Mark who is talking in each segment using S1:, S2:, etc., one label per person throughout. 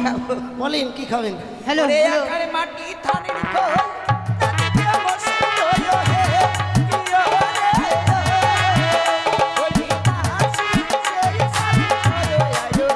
S1: খাবো।
S2: বলেন কি খাবেন?
S3: হ্যালো
S1: মাটি থানের খোল বসে রইলো হে ইয়ো রে বলি হাসি সেই সাথে আয়ো আয়ো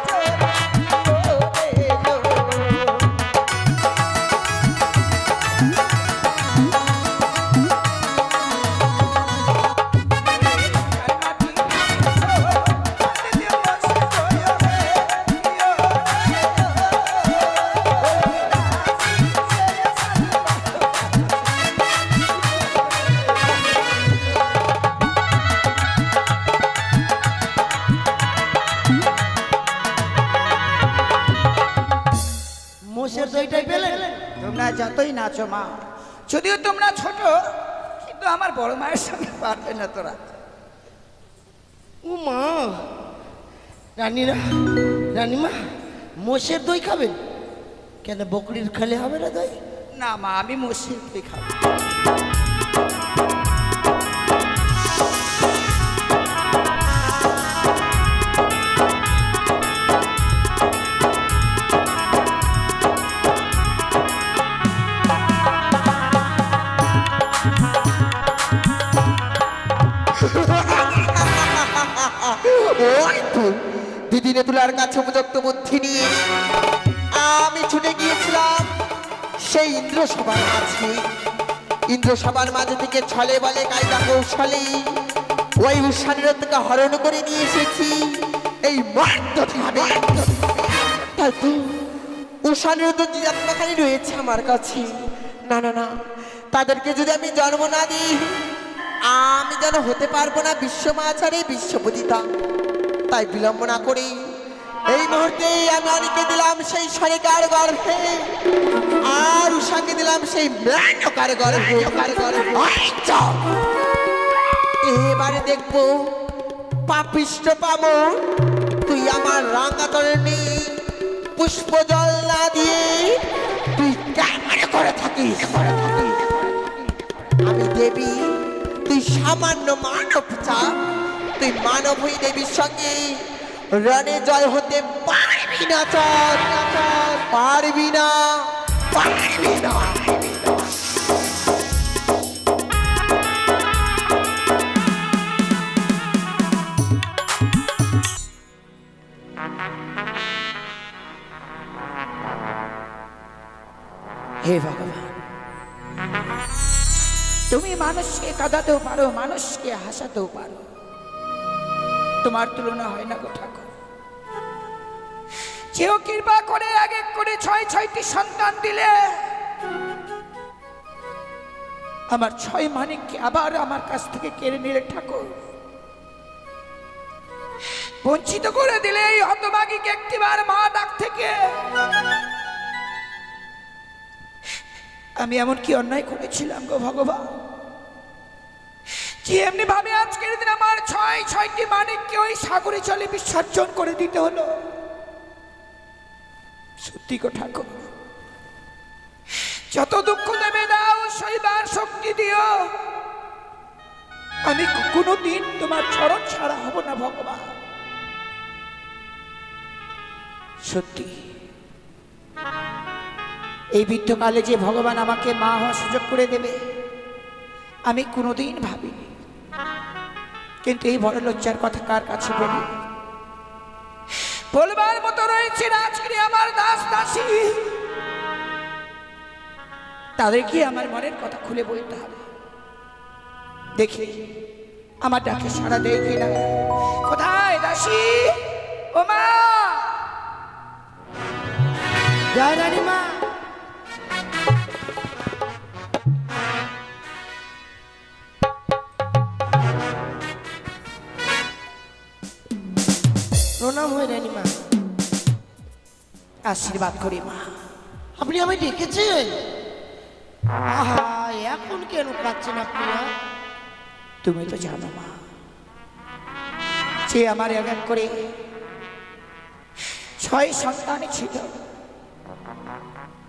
S2: মোষের দইটাই পেলেন?
S1: তোমরা যতই নাচো মা, যদিও তোমরা ছোট, কিন্তু আমার বড় মায়ের সঙ্গে পারবে না তোরা।
S2: ও মা, রানীমা মোষের দই খাবেন কেন? বকরির খেলে হবে না দই?
S1: না মা, আমি মসজিদ দই খাবো।
S4: ওই তো দিদিনে তুলার কাছে উপযুক্ত বুদ্ধি নিয়ে আমি ছুটে গিয়েছিলাম সেই ইন্দ্রসভার মাঝে। ইন্দ্রসভার মাঝে থেকে ছলে বলে কায়দা কৌশলে ওই উষানিরত্নকে হরণ করে নিয়ে এসেছি এই মর্তভাবে। তাই তো উষানিরত্ন জীবাত্মাখানি রয়েছে আমার কাছে। না না না, তাদেরকে যদি আমি জন্ম না দিই আমি যেন হতে পারবো না বিশ্বমাচারে বিশ্বপতিতা। তাই বিলম্ব না করি এই মুহূর্তে আমি অনেকে দিলাম সেই সরেকার গর্ভে, আর উষাকে দিলাম সেই ম্লানকার গর্ভে। এবারে দেখবো পাপিষ্ট পাবো তুই আমার রাঙাতরণী পুষ্প জল না দিয়ে তুই কেমন করে থাকিস। আমি দেবী, তুই সামান্য মানব চা, তুই মানব হই দেবীর সঙ্গে রণে জয় হতে পারবি না। চল পারবি না, পারবি না।
S1: হে ভগবান, তুমি মানুষকে কাঁদাতেও পারো, মানুষকে হাসাতেও পারো, তোমার তুলনা হয় না গো ঠাকুর। যেও কৃপা করে এক এক করে 6টি সন্তান দিলে, আমার 6 মানিককে আবার আমার কাছ থেকে কেড়ে নিলে ঠাকুর। বঞ্চিত করে দিলে এই হতভাগীকে একটিবার মা ডাক থেকে। আমি এমন কি অন্যায় করেছিলাম গো ভগবান, যে এমনি ভাবে আজকের দিন আমার 6টি মানিককে ওই সাগরে জলে বিসর্জন করে দিতে হলো। সত্যি গো ঠাকুর, যত দুঃখ দেবে দাও, সইবার শক্তি দিও। আমি কোনোদিন তোমার চরণ ছাড়া হব না ভগবান। সত্যি এই বৃদ্ধকালে যে ভগবান আমাকে মা হওয়ার সুযোগ করে দেবে আমি কোনোদিন ভাবিনি। কিন্তু এই বড় লজ্জার কথা কার কাছে বলি? বলবার মতো রয়েছে আজকে আমার দাস দাসী, তাদেরকে আমার মনের কথা খুলে বলতে হবে। দেখি আমার ডাকে সাড়া দেয় কিনা। কোথায় দাসী? ও মা!
S2: জয় রানীমা। প্রণাম হয় রানীমা।
S1: আশীর্বাদ করি মা।
S2: আপনি আমায় ডেকেছেন? আহা, এখন কেন কাঁদছেন আপনি?
S1: তুমি তো জানো মা, যে আমার এক এক করে 6 সন্তান ছিল,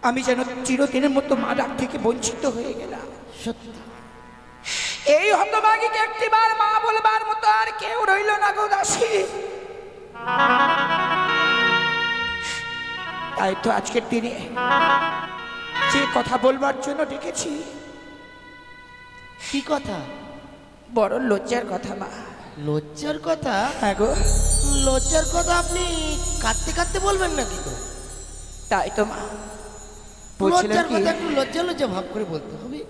S1: আমি যেন চিরদিনের মতো মা ডাক থেকে বঞ্চিত হয়ে গেলাম।
S2: সত্যি
S1: এই হতভাগীকে একটিবার মা বলবার মতো আর কেউ রইল না গো দাসী। তাই তো আজকের দিনে যে কথা বলবার জন্য ডেকেছি,
S2: কি কথা?
S1: বড় লজ্জার কথা মা।
S2: লজ্জার কথা?
S1: হ্যাঁ গো,
S2: লজ্জার কথা আপনি কাঁদতে কাঁদতে বলবেন নাকি? তো
S1: তাই তো মা বলছিলাম
S2: লজ্জার
S1: কি,
S2: কথা একটু লজ্জা লজ্জা ভাব করে বলতে হবে।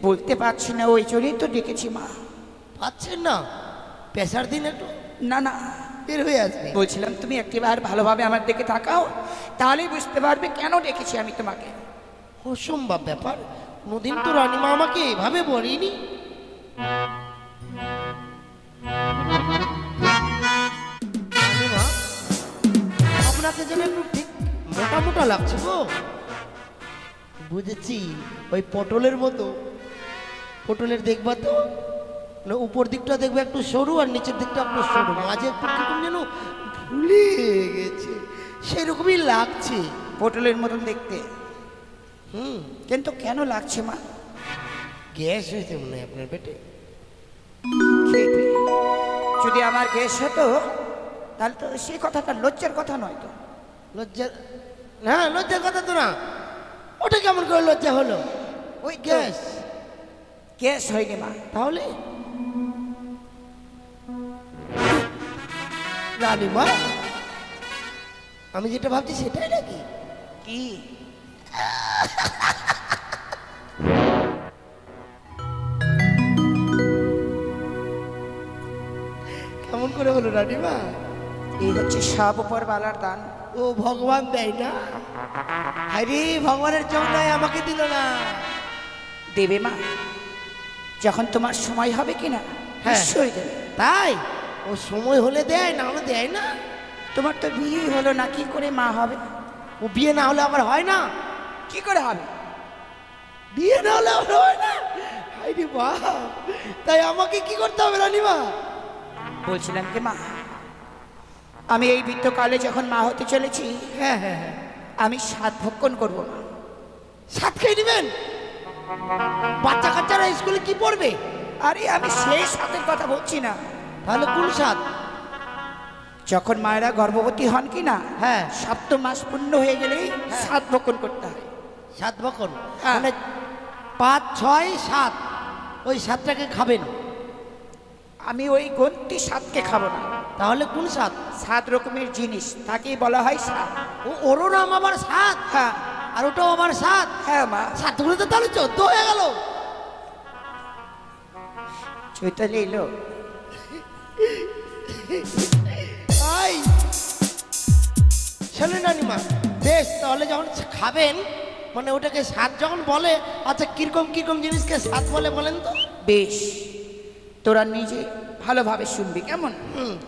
S1: বলতে পারছি না, ওই জন্যই তো ডেকেছি মা।
S2: পাচ্ছেন না? পেশার দিন একটু
S1: না না,
S2: বের হয়ে আসবে।
S1: বলছিলাম তুমি একটিবার ভালোভাবে আমার দিকে তাকাও, তাহলেই বুঝতে পারবে কেন ডেকেছি আমি তোমাকে।
S2: অসম্ভব ব্যাপার, কোনোদিন তো রানীমা আমাকে এভাবে বলেনি। রানীমা, আপনাকে যেন একটু ঠিক মোটা মোটা লাগছে গো। বুঝেছি, ওই পটলের মতো। পটলের দেখবা তো, না উপর দিকটা দেখবে একটু সরু আর নিচের দিকটা একটু সরু, মাঝে একটু কিরকম যেন ফুলে গেছে, সেরকমই লাগছে।
S1: পটলের মতন দেখতে,
S2: হুম,
S1: কিন্তু কেন লাগছে মা?
S2: গ্যাস হয়েছে মনে হয় আপনার পেটে।
S1: খেতে যদি আমার গ্যাস হতো তাহলে তো সেই কথাটা লজ্জার কথা নয় তো।
S2: লজ্জা? হ্যাঁ, লজ্জার কথা তো না। ওটা কেমন করে লজ্জা হলো? ওই গ্যাস।
S1: গ্যাস হয়নি মা।
S2: তাহলে রানীমা, আমি যেটা ভাবছি সেটাই নাকি?
S1: কি?
S2: কেমন করে হলো রানীমা?
S1: এই হচ্ছে সব উপর বালার দান।
S2: ও ভগবান দেয় না? আরে ভগবানের জন্যই আমাকে দিল না।
S1: দেবে মা, যখন তোমার সময় হবে কিনা
S2: হ্যাঁ।
S1: নিশ্চয়ই দেবে।
S2: তাই ও সময় হলে দেয়, না হলে দেয় না।
S1: তোমার তো বিয়ে হলো না, কি করে মা হবে?
S2: ও বিয়ে না হলে আবার হয় না?
S1: কি করে হবে?
S2: বিয়ে না হলে আবার হয় না? আরে বাহ, তাই আমাকে কি করতে হবে রানীমা?
S1: বলছিলাম কি মা, আমি এই বৃদ্ধকালে যখন মা হতে চলেছি,
S2: হ্যাঁ হ্যাঁ হ্যাঁ,
S1: আমি সাত ভক্ষণ করবো না।
S2: সাত খেয়ে নেবেন? বাচ্চা কাচ্চারা স্কুলে কি পড়বে?
S1: আরে আমি সেই সাতের কথা বলছি না।
S2: তাহলে কোন সাত?
S1: যখন মায়েরা গর্ভবতী হন কি না,
S2: হ্যাঁ,
S1: 7 মাস পূর্ণ হয়ে গেলেই সাত ভক্ষণ করতে হয়।
S2: সাত বকন
S1: হ্যাঁ।
S2: মানে 5, 6, 7, ওই সাতটাকে খাবেন?
S1: আমি ওই গন্তি সাতকে খাবো না।
S2: তাহলে কোন সাত?
S1: 7 রকমের জিনিস তাকেই বলা হয় সাত।
S2: ও ওরও নাম আবার সাত?
S1: হ্যাঁ
S2: আর ওটাও আবার সাত?
S1: হ্যাঁ মা।
S2: সাত করে তো তাহলে 14 হয়ে গেল।
S1: চৈতালি এলো।
S2: আই শোনেন রানীমা, বেশ, তাহলে যখন খাবেন মানে ওটাকে সাত যখন বলে, আচ্ছা কিরকম কিরকম জিনিসকে সাত বলে বলেন তো?
S1: বেশ, তোরা নিজে ভালোভাবে শুনবি কেমন?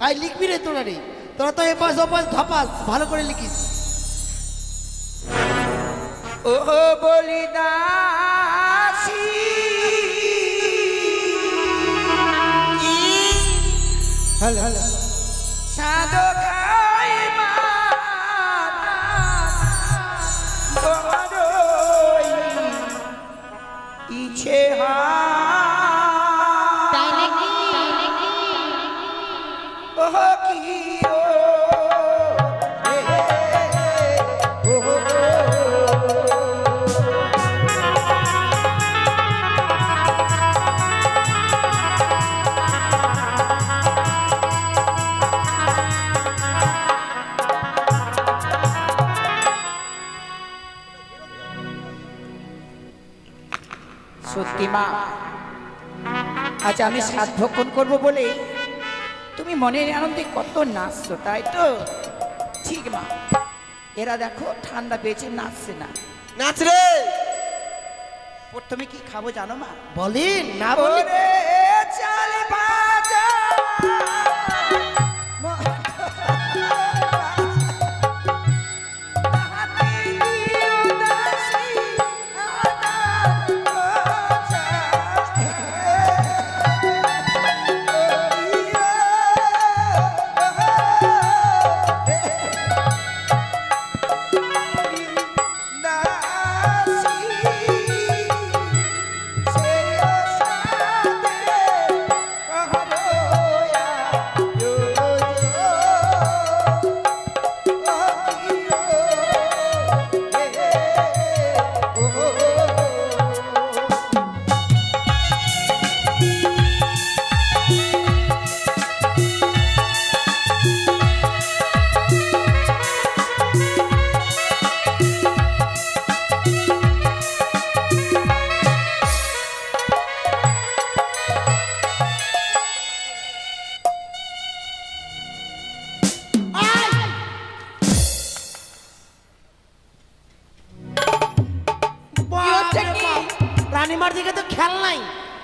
S2: আই লিখবি রে তোরা রে, তোরা তো এপাশ ওপাশ ধপাস, ভালো করে লিখিস।
S1: ও বলিদাসী
S2: হ্যালো হ্যালো,
S1: সাধকাই ইচ্ছে সত্যি মা, আজ আমি সাত ভক্ষণ করবো বলে তুমি মনের আনন্দে কত নাচছো, তাই তো? ঠিক মা, এরা দেখো ঠান্ডা পেয়েছে, নাচছে না।
S4: নাচ রে।
S1: প্রথমে কি খাবো জানো মা?
S2: বলেন না বলেন।
S1: ওরে চাল ভাজা সে
S2: আমার দিকে তো খেয়াল নাই,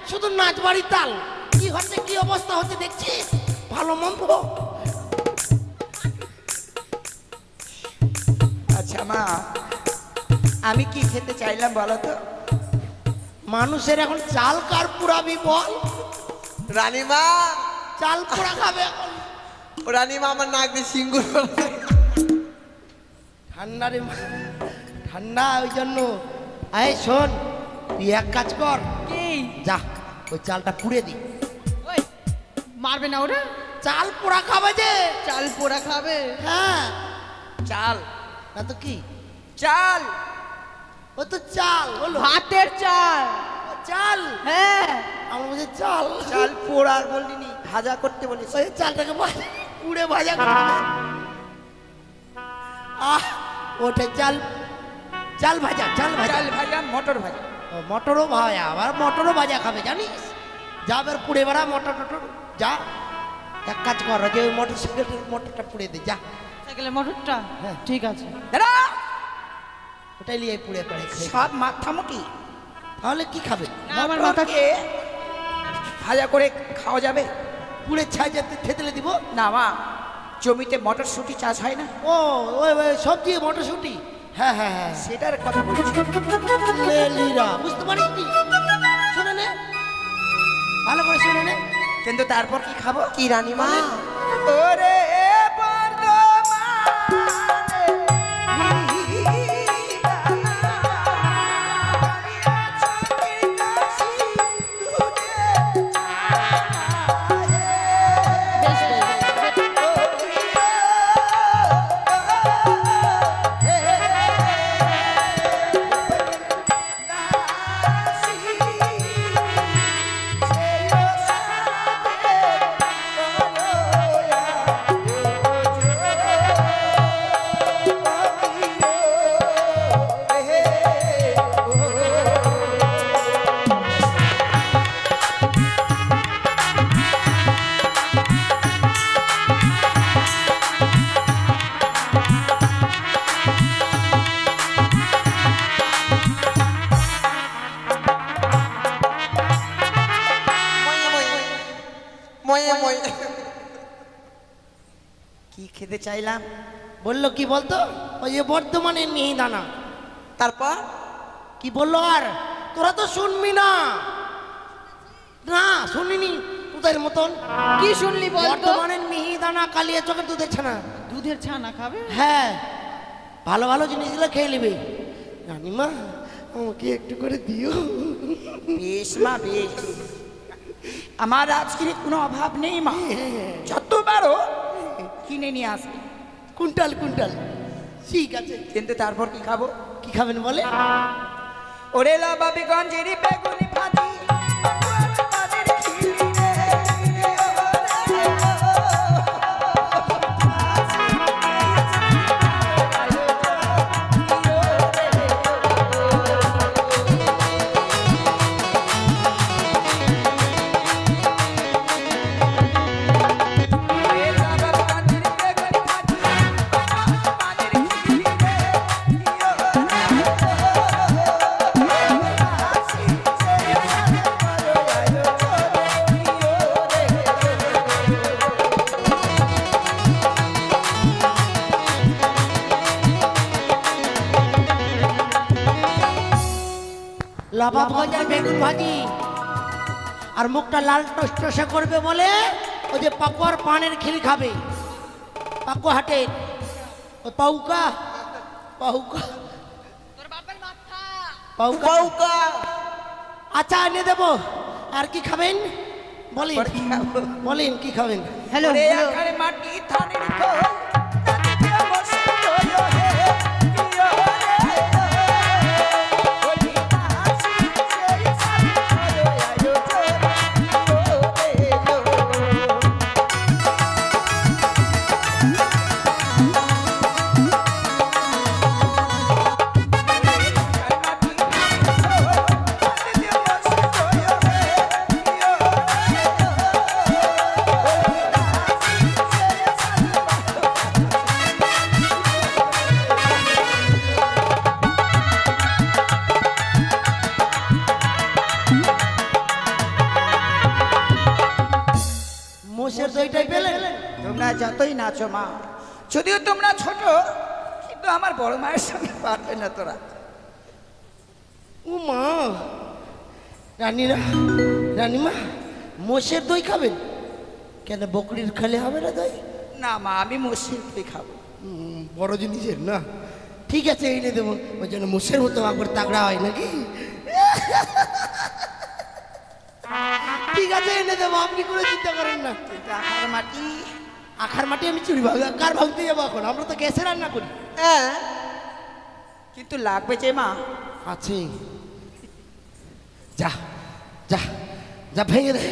S2: শুধু নাচ বাড়ি তাল। কি হচ্ছে, কি অবস্থা হচ্ছে দেখছিস? ভালো মন্দ।
S1: আচ্ছা মা, আমি কি খেতে চাইলাম বলো তো?
S2: মানুষের এখন চাল কার পুরাবি বল?
S4: রানীমা,
S2: চাল পোড়া খাবে এখন।
S4: ও রানীমা আমার নাক দিয়ে সিঙ্গুর।
S2: ঠান্ডা রে মা, ঠান্ডা, ওই জন্য। এই শোন, তুই এক কাজ কর,
S3: কি
S2: যা ওই চালটা পুড়ে দি।
S3: ওই মারবে না ওরা?
S2: চাল পোড়া খাবে যে।
S3: চাল পোড়া খাবে?
S2: হ্যাঁ,
S1: চাল?
S2: না তো কি,
S1: চাল?
S2: ও তো চাল বলো।
S3: ভাতের চাল।
S2: চাল?
S3: হ্যাঁ।
S2: আমার বলছে চাল।
S1: চাল পোড়ার বলিনি, ভাজা করতে বলেছি।
S2: ওই চালটাকে পুড়ে ভাজা করবে। ওটা চাল, চাল ভাজা, চাল ভাজা।
S1: চাল ভাজা, মটর ভাজা।
S2: ও, মটরও ভাজা, আবার মটরও ভাজা খাবে জানিস? যা এবার পুড়ে বেড়া মটর টটর, যা এক কাজ কর, যে ওই মোটর সাইকেলের মোটরটা পুড়ে দে, যা।
S3: সাইকেলের মোটরটা?
S2: হ্যাঁ।
S3: ঠিক আছে।
S1: দাদা,
S2: ওটাই নিয়ে পুড়ে পড়ে খাই।
S1: সব মাথামুটি।
S2: তাহলে কি খাবে?
S3: আমার মাথা
S1: মটরকে ভাজা করে খাওয়া যাবে?
S2: পুড়ে ছাই যাতে থেতলে দিব।
S1: না মা, জমিতে মটরশুঁটি চাষ হয় না?
S2: ও ওই ওই সবজি মটরশুঁটি, হ্যাঁ হ্যাঁ হ্যাঁ,
S1: সেটার কথা বলছি।
S2: লেলিরা, বুঝতে পারিস নি? শুনে নে, ভালো করে শুনে নে।
S1: কিন্তু তারপর কি খাবো?
S4: কি রানীমা?
S1: ওরে কি খেতে চাইলাম?
S2: বললো কি বলতো? ওই যে বর্ধমানের মিহিদানা।
S4: তারপর
S2: কি বললো আর? তোরা তো শুনবি না। না শুনিনি তোদের মতন।
S3: কি শুনলি বল তো?
S2: বর্ধমানের মিহিদানা, কালিয়া চকের দুধের ছানা।
S3: দুধের ছানা খাবে?
S2: হ্যাঁ, ভালো ভালো জিনিসগুলো খেয়ে নিবি। রানীমা, আমাকে একটু করে দিও।
S1: বেশ মা, বেশ। আমার আজকে কোনো অভাব নেই মা, যতবারও কিনে নিয়ে আসবে।
S2: কুইন্টাল কুইন্টাল, ঠিক আছে।
S1: কিন্তু তারপর কি খাবো?
S2: কি খাবেন বলে?
S1: ওরে লাবাবিগঞ্জের বেগুনি ভাজি, বাজারের খিলি
S2: লাবাব গজার বেগুন ভাজি, আর মুখটা লাল টসটসে করবে বলে ওই যে পাকুয়ার পানের খিলি খাবে। পাকুয়া হাটের ওই পাউকা, পাউকা, পাউকা।
S4: পাউকা।
S2: আচ্ছা এনে দেবো। আর কি খাবেন বলেন?
S1: কি খাবো?
S2: বলেন কি খাবেন?
S3: হ্যালো,
S1: ওরে আকারে মাটি থানের খোল, নদীতে বসে রইলো হে, ইয়ো রে, বলি হাসি সেই সাথে করো আয়ো চোর, ইয়ো রে, ইয়ো। তোমরা যতই নাচো মা, যদিও তোমরা ছোট, কিন্তু আমার বড় মায়ের সঙ্গে পারবে না তোরা।
S2: ও মা, রানীমা মোষের দই খাবেন কেন? বকরির খেলে হবে না দই?
S1: না মা, আমি মসজিদ দই খাবো।
S2: বড় জিনিসের না, ঠিক আছে এনে দেবো। ওই জন্য মোষের মতো আবার তাগড়া হয় নাকি? ঠিক আছে এনে দেবো, আপনি কোনো চিন্তা করেন না।
S1: কিন্তু আখার মাটি,
S2: আখার মাটি আমি চুরি কার ভাঙতে যাবো এখন? আমরা তো গ্যাসে রান্না করি।
S1: হ্যাঁ কিন্তু লাগবে যে মা।
S2: আছে, যা যা যা ভেঙে দে,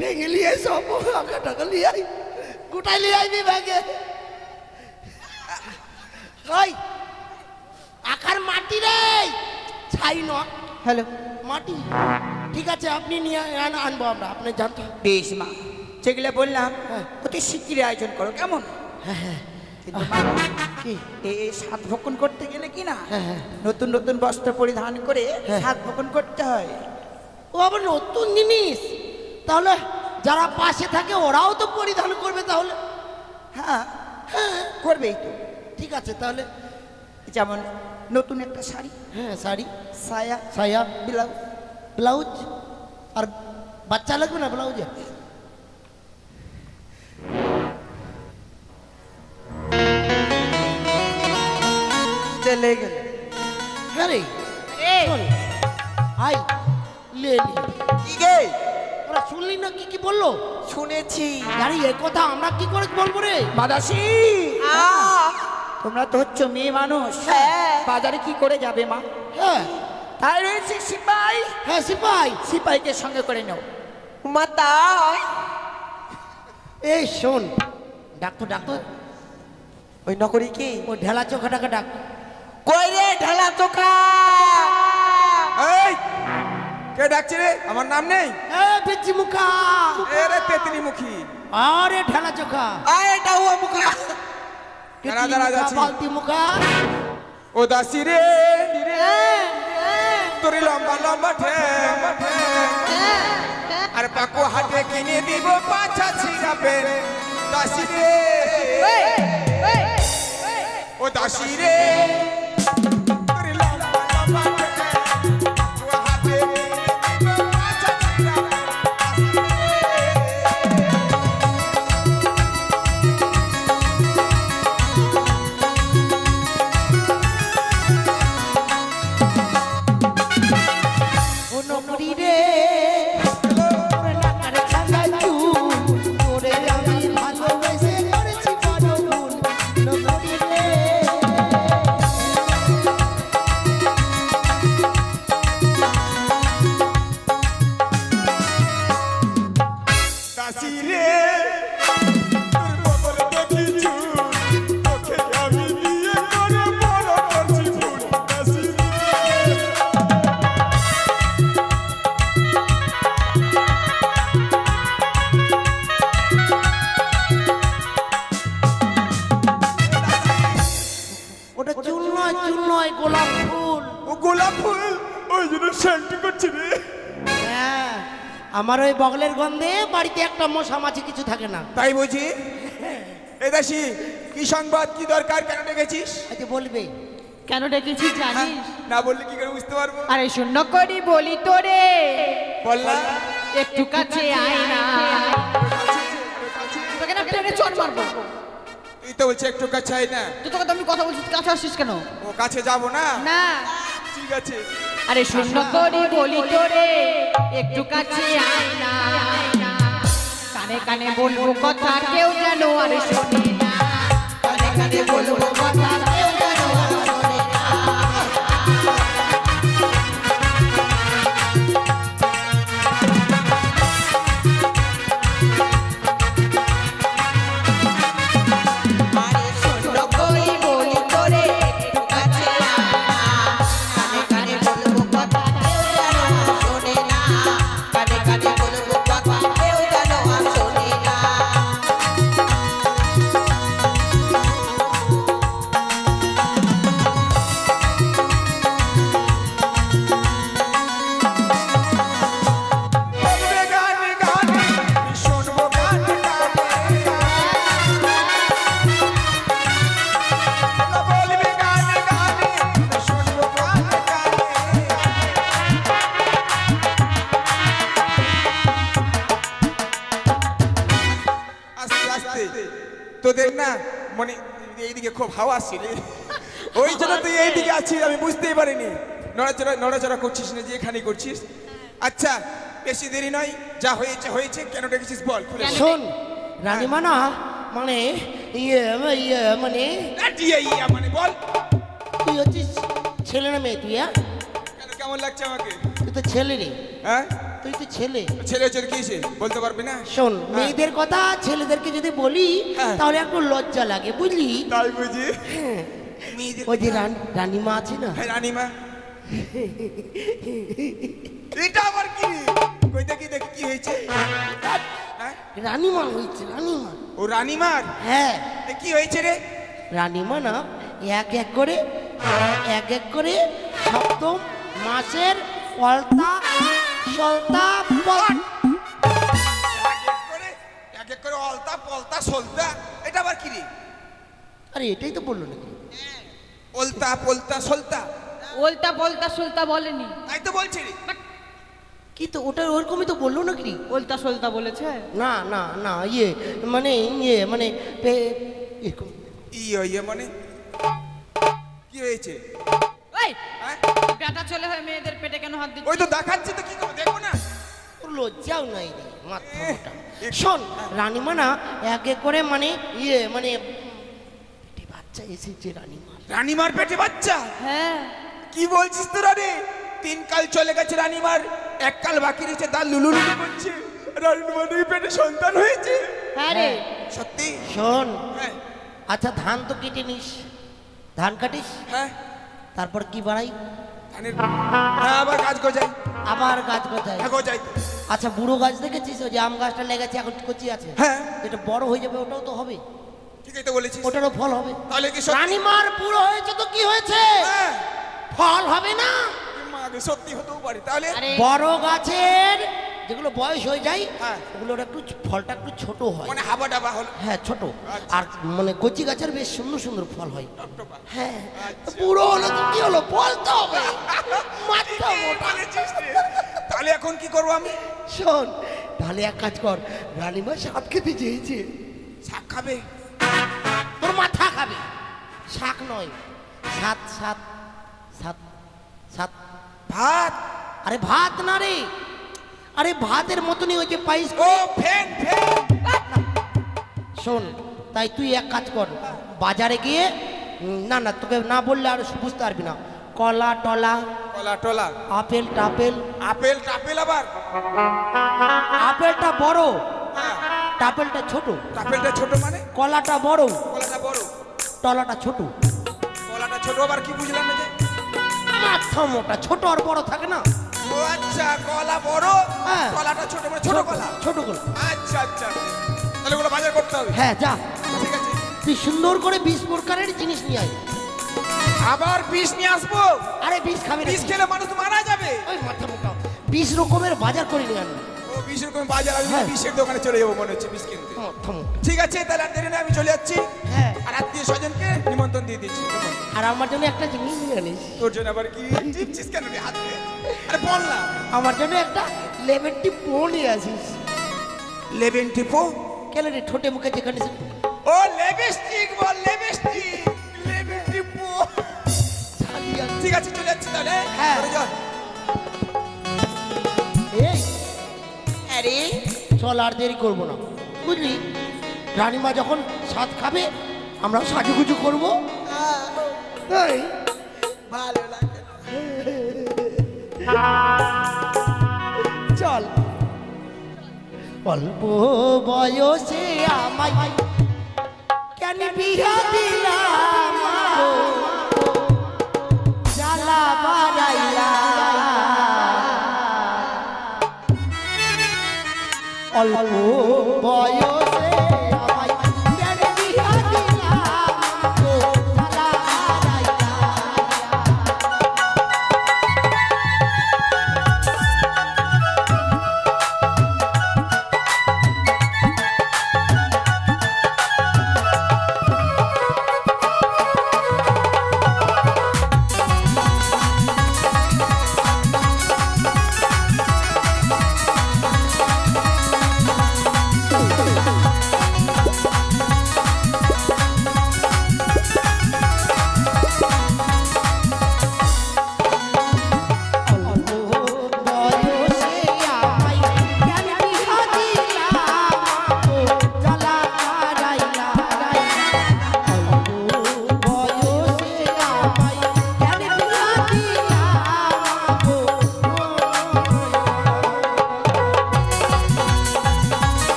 S2: ভেঙে লিয়ে সব আঁকা টাকা লিয়ে আই, গোটাই লিয়ে আইবি ভেঙে। ওই আখার মাটি রে, ছাই ন
S1: হ্যালো
S2: মাটি। ঠিক আছে আপনি নিয়ে আনবো আমরা, আপনি জানতো।
S1: বেশ মা, যেগুলো বললাম
S2: হ্যাঁ।
S1: অতি শিগগিরই আয়োজন করো, কেমন?
S2: হ্যাঁ হ্যাঁ
S1: কিন্তু মা,
S2: কি?
S1: এই সাত ভক্ষণ করতে গেলে কি না
S2: হ্যাঁ, হ্যাঁ।
S1: নতুন নতুন বস্ত্র পরিধান করে
S2: হ্যাঁ।
S1: সাত ভক্ষণ করতে হয়।
S2: ও আবার নতুন জিনিস, তাহলে যারা পাশে থাকে ওরাও তো পরিধান করবে তাহলে?
S1: হ্যাঁ
S2: হ্যাঁ
S1: করবেই তো।
S2: ঠিক আছে তাহলে।
S1: যেমন নতুন একটা শাড়ি,
S2: হ্যাঁ শাড়ি,
S1: সায়া,
S2: সায়া,
S1: ব্লাউজ।
S2: ব্লাউজ। আর বাচ্চা লাগবে না ব্লাউজে?
S1: চলে গেল।
S2: হ্যাঁ রে, শোন, আই লে লি।
S4: কি গে?
S2: ওরা শুনলি না কি কি বললো?
S4: শুনেছি।
S2: আরে এই কথা আমরা কি করে বলবো রে?
S1: মাদাসি,
S4: আহ,
S1: তোমরা তো হচ্ছে মেয়ে মানুষ,
S4: হ্যাঁ।
S1: বাজারে কি করে যাবে মা?
S2: হ্যাঁ
S1: তাই রয়েছে সিপাই,
S2: হ্যাঁ সিপাই।
S1: সিপাইকে সঙ্গে করে নাও।
S4: মা তাই?
S2: এই শোন, ডাক্তার ডাক্তার,
S4: ওই নকরি কি?
S2: ও ঢেলা চোখাটাকে ডাক।
S4: কই রে ঢালা চোখা?
S5: এই কে ডাকছে রে? আমার নাম নেই?
S2: এ পিচ্ছি মুখা,
S5: এ রে তেতনি মুখী।
S2: আরে ঢেলা চোখা,
S4: আয় এটা হুয়া মুখা।
S5: দাঁড়া, দাঁড়া, যাচ্ছি।
S2: বালতি মুখা।
S5: ও দাসি রে, তোর লম্বা লম্বা ঠ্যাং, আর পাকো হাটে কিনে দিব পাছা ছিড়াবে। দাসি রে, ও দাসি রে, তোর লম্বা লম্বা ঠ্যাং, পাকো হাটে কিনে দিব পাছা ছিড়াবে।
S2: ও নকরি রে, ওরে নাকারে ছাঙ্গাই চুল, ওরে আমি ভালোবেসে করেছি বড় ভুল। নকরি রে,
S5: দাসি রে, তোর কবর দেখি চুল, তোকে আমি বিয়ে করে বড় করছি ভুল। দাসি রে,
S2: ওটা চুল নয় গোলাপ ফুল।
S5: ও গোলাপ ফুল, ওই জন্য শান্তি করছি রে।
S2: হ্যাঁ, আমার ওই বগলের গন্ধে বাড়িতে একটা মশা মাছি কিছু থাকে না।
S5: তাই বুঝি? এ দাসি, কি সংবাদ, কি দরকার, কেন ডেকেছিস?
S2: আচ্ছা বলবে।
S3: কেন ডেকেছিস জানিস?
S5: না বললে কি করে বুঝতে পারবো?
S3: আরে শূন্য করি বলি তোরে,
S5: বললা
S3: একটু কাছে আয় না, তোকে না টেনে চোট মারবো।
S5: তুই তো বলছে একটু কাছে আয় না।
S3: তুই তোকে তো আমি কথা বলছি, কাছে আসছিস কেন?
S5: ও কাছে যাবো না?
S3: না,
S5: ঠিক আছে।
S3: আরে শূন্য করি বলি তোরে, একটু কাছে আয় না, কানে কানে বলবো কথা কেউ যেন আর শোনে না, কানে কানে বলবো কথা কেউ যেন আর শোনে না।
S4: আরে শূন্য করি বলি তোরে, একটু কাছে আয় না। কানে কানে বলবো কথা কেউ যেন আর শোনে না। কানে কানে বলবো কথা কেউ যেন আর শোনে না।
S5: তোদের না মানে এইদিকে খুব হাওয়া আসছে রে, ওই জন্য তুই এইদিকে আছিস, আমি বুঝতেই পারিনি। নড়াচড়া নড়াচড়া করছিস না যে এখানে করছিস। আচ্ছা বেশি দেরি নয়, যা হয়েছে হয়েছে, কেন ডেকেছিস বল খুলে বল।
S2: শোন রানীমা না মানে ইয়ে ইয়ে মানে
S5: না, ইয়া ইয়া মানে বল,
S2: তুই হচ্ছিস ছেলে না মেয়ে? তুই
S5: কেন কেমন লাগছে আমাকে?
S2: তুই তো ছেলে রে,
S5: হ্যাঁ
S2: তুই তো ছেলে।
S5: ছেলে ছেলে কি হয়েছে বলতে পারবি না?
S2: শোন মেয়েদের কথা ছেলেদেরকে যদি বলি
S5: হ্যাঁ।
S2: তাহলে একটু লজ্জা লাগে বুঝলি।
S5: তাই বুঝি মেয়েদের
S2: ওই যে রানীমা আছে না,
S5: হ্যাঁ রানীমা, এটা আবার কি? কই দেখি দেখি কি হয়েছে? হ্যাঁ?
S2: রানীমা হয়েছে রানীমা।
S5: ও রানীমার?
S2: হ্যাঁ
S5: এ কি হয়েছে রে?
S2: রানীমা না এক এক করে সপ্তম মাসের পলতা সলতা
S5: এক এক করে অলতা পলতা সলতা, এটা আবার কি রে?
S2: আরে এটাই তো বললো নাকি?
S5: অলতা পলতা সলতা,
S3: ওলতা বলতা সুলতা বলেনি,
S5: তাই তো বলছি রে।
S2: কি তো ওটা ওরকমই তো বললো নাকি?
S3: ওলতা সুলতা বলেছে।
S2: না না না মানে এরকম।
S5: ইয়ে মানে কি হয়েছে?
S3: ওই
S5: হ্যাঁ?
S3: বেটা চলে হয় মেয়েদের পেটে কেন হাত দিচ্ছিস?
S5: ওই তো দেখাচ্ছে তো, কি করবো দেখবো না?
S2: ওর লজ্জাও নাই রে মাথা মোটা। শোন রানীমা না এক এক করে মানে মানে পেটে বাচ্চা এসেছে রানীমা।
S5: রানীমার পেটে বাচ্চা?
S3: হ্যাঁ
S5: কি বলছিস তোরা রে? 3 কাল চলে গেছে রানীমার, 1 কাল বাকি রয়েছে, তার লুলু লুলু করছে, রানীমার পেটে সন্তান হয়েছে।
S3: হ্যাঁ রে,
S5: সত্যি?
S2: শোন
S5: হ্যাঁ
S2: আচ্ছা ধান তো কেটে নিস, ধান কাটিস,
S5: হ্যাঁ
S2: তারপর কি বাড়াই?
S5: ধানের, হ্যাঁ আবার গাছ গজাই,
S2: আবার গাছ গজায়।
S5: হ্যাঁ গজাই তো।
S2: আচ্ছা বুড়ো গাছ দেখেছিস? ওই যে আম গাছটা লেগেছে এখন কচি আছে,
S5: হ্যাঁ
S2: এটা বড় হয়ে যাবে, ওটাও তো হবে,
S5: ঠিকই তো বলেছিস।
S2: ওটারও ফল হবে।
S5: তাহলে কি সত্যি?
S2: রানীমার বুড়ো হয়েছে তো কি হয়েছে,
S5: হ্যাঁ
S2: ফল হবে না?
S5: মাকে সত্যি হতেও পারে তাহলে।
S3: আরে
S2: বড় গাছের যেগুলো বয়স হয়ে যায়
S5: হ্যাঁ।
S2: ওগুলোর একটু ফলটা একটু ছোট হয়।
S5: মানে হাবা ডাবা হলো,
S2: হ্যাঁ ছোট।
S5: আচ্ছা।
S2: আর মানে কচি গাছের বেশ সুন্দর সুন্দর ফল হয়।
S5: টপটপা।
S2: হ্যাঁ
S5: আচ্ছা।
S2: বুড়ো হলো তো কি হলো, ফল তো হবে, মাথা
S5: ঠিকই
S2: মোটা।
S5: বলেছিস রে। তাহলে এখন কি করবো আমি?
S2: শোন তাহলে এক কাজ কর, রানীমা শাক খেতে চেয়েছে,
S5: শাক খাবে?
S2: তোর মাথা খাবে, শাক নয়, সাত সাত সাত সাত।
S5: ভাত?
S2: আরে ভাত না রে, আরে ভাতের মতনই ওই যে পাইস।
S5: ও ফ্যান ফ্যান।
S2: শোন তাই তুই এক কাজ কর, বাজারে গিয়ে না না তোকে না বললে আর বুঝতে পারবি না, কলা টলা,
S5: কলা টলা,
S2: আপেল টাপেল,
S5: আপেল টাপেল আবার?
S2: আপেলটা বড়
S5: হ্যাঁ
S2: টাপেলটা ছোট,
S5: টাপেলটা ছোট মানে?
S2: কলাটা বড়
S5: কলাটা বড়,
S2: টলাটা ছোট।
S5: কলাটা ছোট আবার কি বুঝলাম না যে?
S2: মাথা মোটা, ছোট আর বড় থাকে না।
S5: ও আচ্ছা, কলা বড়,
S2: হ্যাঁ।
S5: কলাটা ছোট, মানে ছোট কলা।
S2: ছোট কলা।
S5: আচ্ছা আচ্ছা, তাহলে ওগুলো বাজার করতে হবে।
S2: হ্যাঁ যা,
S5: ঠিক আছে।
S2: তুই সুন্দর করে 20 প্রকারের জিনিস নিয়ে আয়।
S5: আবার বিষ নিয়ে আসবো?
S2: আরে 20 খাবি না?
S5: বিষ খেলে মানুষ মারা যাবে।
S2: ওই মাথা মোটা 20 রকমের বাজার করে নিয়ে আনবি।
S5: ও 20 রকম বাজার, আমি
S2: হ্যাঁ।
S5: বিষের দোকানে চলে যাবো মনে হচ্ছে বিষ কিনতে।
S2: মাথা মোটা।
S5: ঠিক আছে, তাহলে আর দেরি না, আমি চলে যাচ্ছি।
S2: হ্যাঁ
S5: আর আত্মীয় স্বজনকে নিমন্ত্রণ দিয়ে দিচ্ছি।
S2: আর আমার জন্য একটা জিনিস নিয়ে আনিস।
S5: তোর জন্য আবার কি টিপছিস কেন রে হাতে? আরে বল না।
S2: আমার জন্য একটা লেমন টি প্রো নিয়ে আসিস।
S5: লেবেন টিপো?
S2: কেন রে ঠোঁটে মুখে যেখানে
S5: ও লিপস্টিক বল, লিপস্টিক, লেবেন টিপো। ঠিক আছে, চলে যাচ্ছি তাহলে।
S2: হ্যাঁ।
S5: চলে যা।
S2: এই
S4: আরে
S2: চল আর দেরি করবো না বুঝলি, রানীমা যখন স্বাদ খাবে আমরাও সাজুগুজু করবো। এই,
S4: ভালো লাগে।
S2: চল। অল্প বয়সে আমায় কেন বিয়া দিলাম গো, জ্বালা বাড়াইলা। অল্প বয়সে আমায় কেন বিয়া দিলাম গো, জ্বালা বাড়াইলা।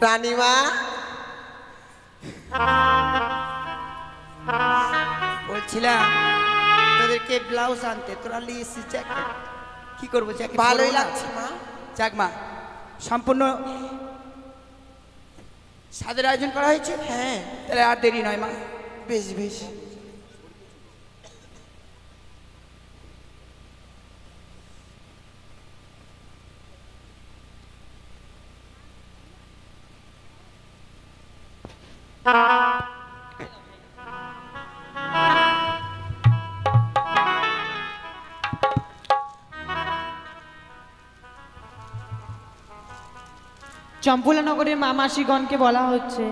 S4: রানীমা
S1: বলছিলাম তোদেরকে ব্লাউজ আনতে, তোরা লিয়েছি জ্যাকেট, কি করবো জ্যাকেট?
S4: ভালোই লাগছে মা।
S1: যাক মা, সম্পূর্ণ সাদের আয়োজন করা হয়েছে।
S4: হ্যাঁ
S1: তাহলে আর দেরি নয় মা।
S4: বেশ বেশ।
S3: চম্পলানগরের মামাসিগণকে বলা হচ্ছে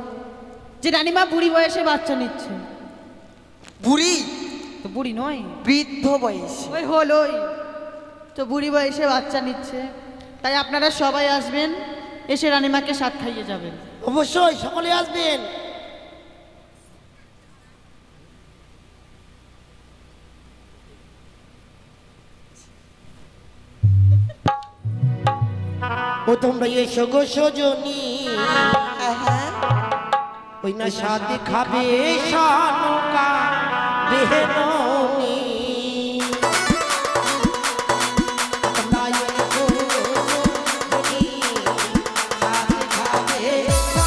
S3: যে রানীমা বুড়ি বয়সে বাচ্চা নিচ্ছে।
S4: বুড়ি
S3: তো বুড়ি নয়,
S4: বৃদ্ধ বয়স।
S3: ওই হলোই তো, বুড়ি বয়সে বাচ্চা নিচ্ছে। তাই আপনারা সবাই আসবেন, এসে রানীমাকে সাথ খাইয়ে যাবেন।
S2: অবশ্যই সকলে আসবেন। ও তোমরা এসো গো সজনী, ওই না সাথে খাবে সানুকা বেহননি। তোমরা এসো গো সজনী, সাথে খাবে সানুকা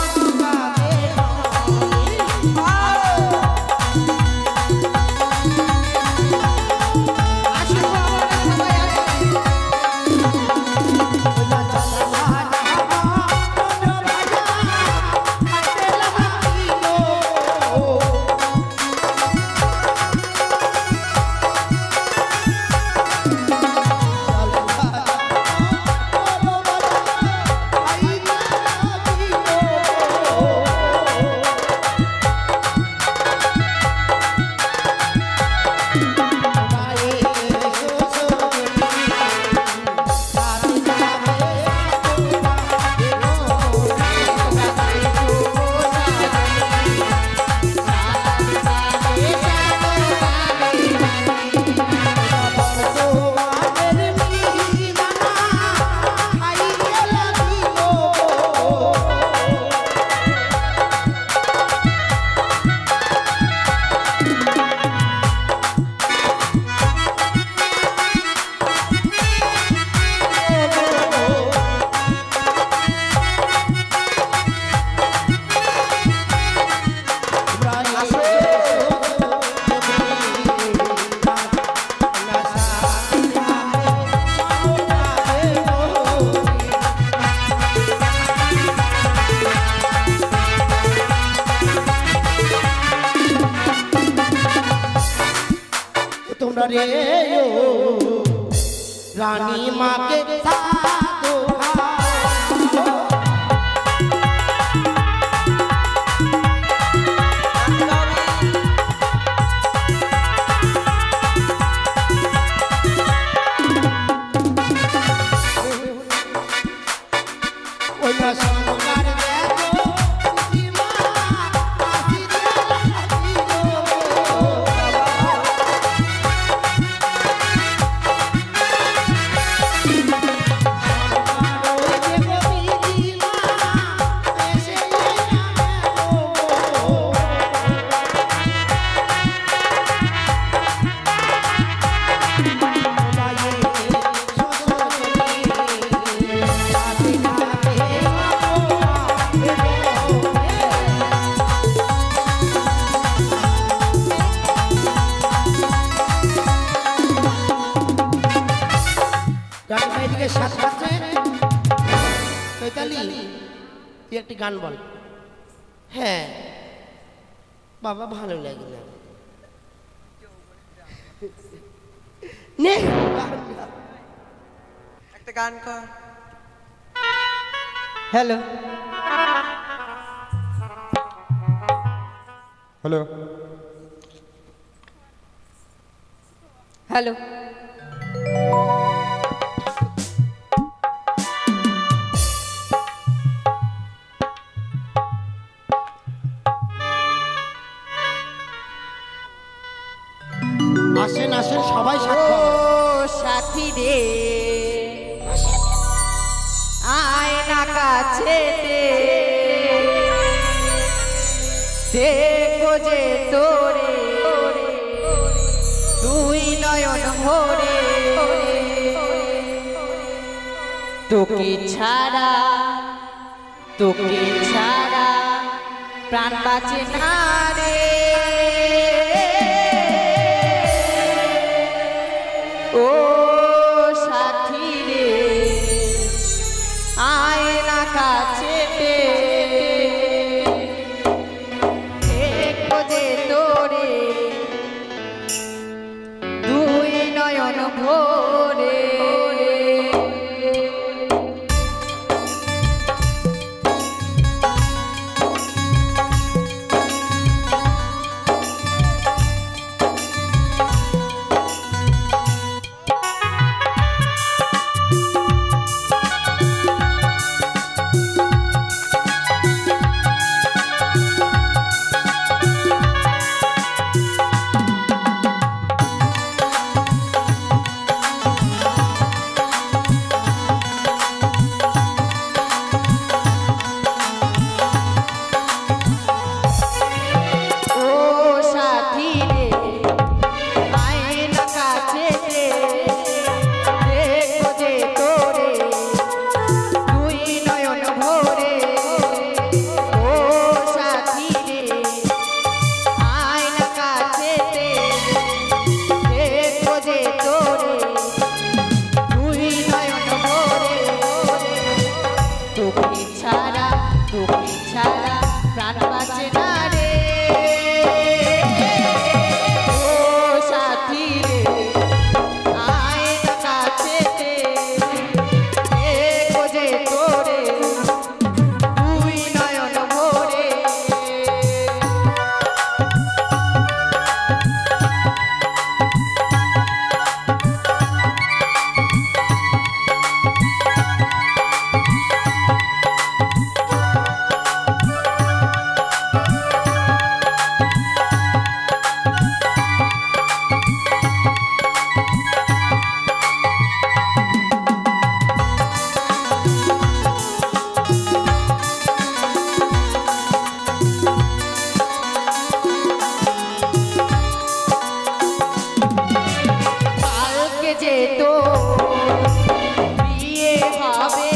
S2: তোমরা রে রানী মাকে সাধো ওই না সংসার দেখো সীমা তুই একটি গান বল। হ্যাঁ বাবা ভালো লাগে না, নে
S4: একটা গান কর।
S3: হ্যালো
S5: হ্যালো
S3: হ্যালো,
S2: আসেন আসেন সবাই
S3: ও সাথী রে আয় না কাছেতে দেখো যে তোরে দুই নয়ন ভরে, তোকে ছাড়া প্রাণ বাঁচে না রে। ও সাথী রে আয় না কাছেতে, দেখো যে তোরে দুই নয়ন ভরে। হবে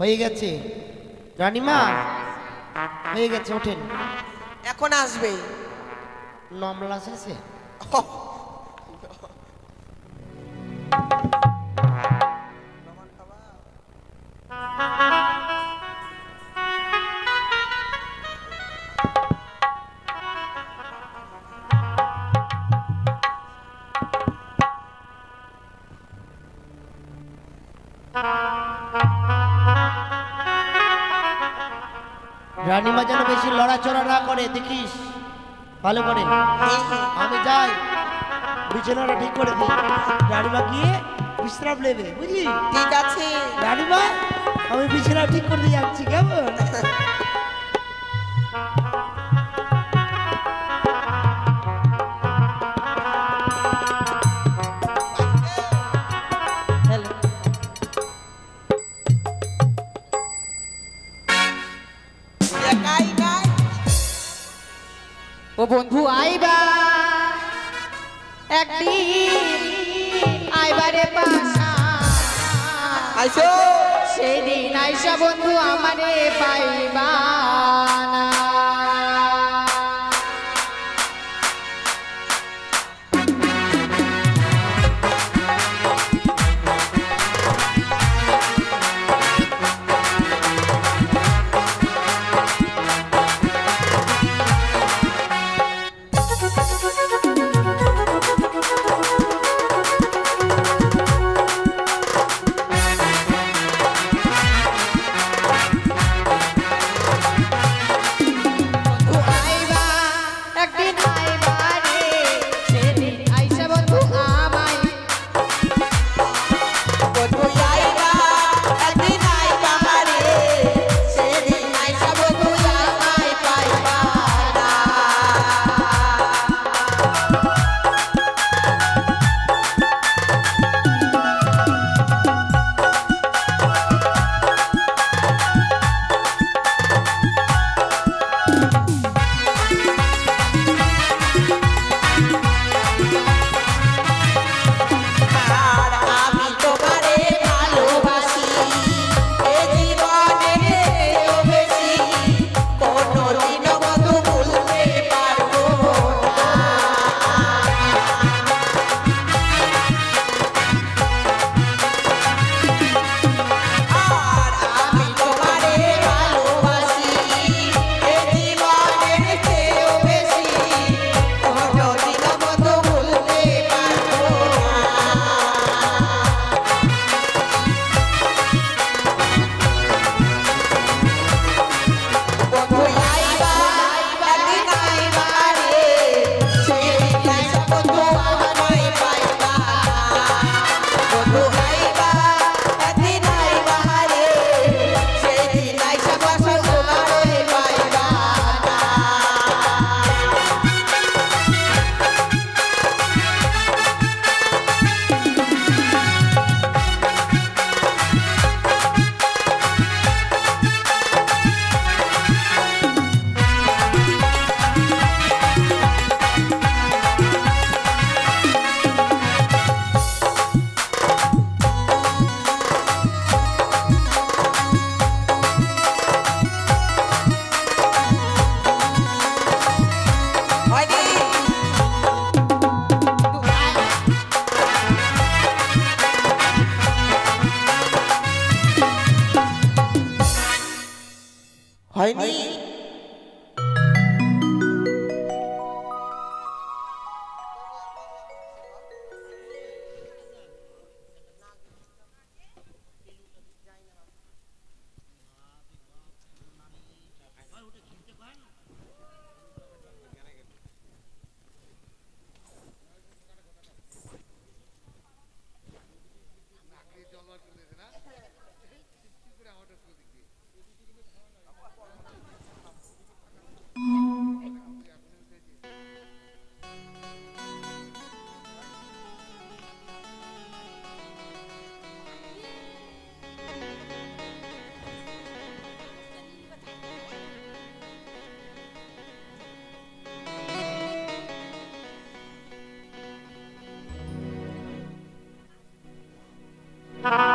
S2: হয়ে গেছে রানীমা, হয়ে গেছে, ওঠেন।
S4: এখন আসবে।
S2: নমলা শেষে রানীমা যেন বেশি লড়াচড়া না করে, দেখিস ভালো করে। আমি যাই, বিছানাটা ঠিক করে দিই, রানীমা গিয়ে বিশ্রাম নেবে, বুঝলি?
S4: ঠিক আছে
S2: রানীমা, আমি বিছানা ঠিক করে দিয়ে যাচ্ছি, কেমন?
S4: একাই নাই।
S3: ও বন্ধু আইবা একদিন, আইবারে পাশা,
S4: আইসো
S3: সেদিন আইসা বন্ধু আমারে পাইবা না।
S4: হয়নি।
S3: Ah